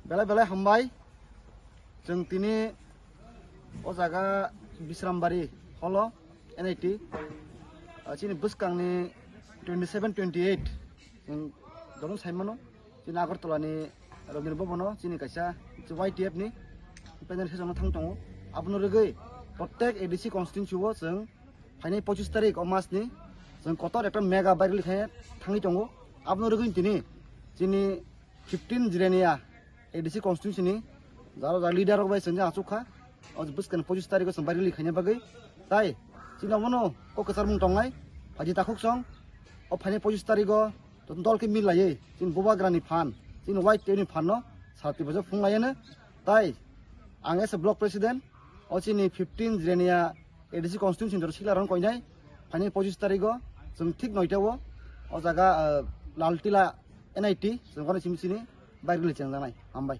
बेलाय बेलाय हामबाय जों दिनै ओ जागा बिश्रामबारि हल NIT चिनि बुसकांनि 27-28 जों दरं साइमानो चिनि आगरतलानि रबिन्द्र भवनो चिनि कायसा YTF नि पेनेल सेसनाव थांदों आबनो रगै प्रत्येक ADC कन्स्टिट्युन्सियाव जों फाइनाल 25 तारिख मासनि जों कतर एक मेगा बाइक लिखाय थांनि दङ आबनो रगै दिनै चिनि 15 जिरानिया ADC कन्स्टिट्युन्सिनि जारो लिडार बाय जों आसुखा अ बुसकान 25 तारिख जों बाइक लिखायनि बागै ताइ चिनावनो ककसार मुं दंनाय फाजि ताखुक सं अ फाइनाल 25 तारिख दल के मिलायै चिन बबाग्रानि फान चिन YTF नि फान साथि बजे फुंलायनो ताइ आं एस ब्लक प्रेसिडेंट अ चिनि 15 जिरानिया ADC कन्स्टिट्युन्सि दर सिलारन कयनाय फाइनाल 25 तारिख जों ठीक 9टाव अ जागा लालटिला NIT जों गने सिमसिनि बाइक लिखाय जानाय हामबाय।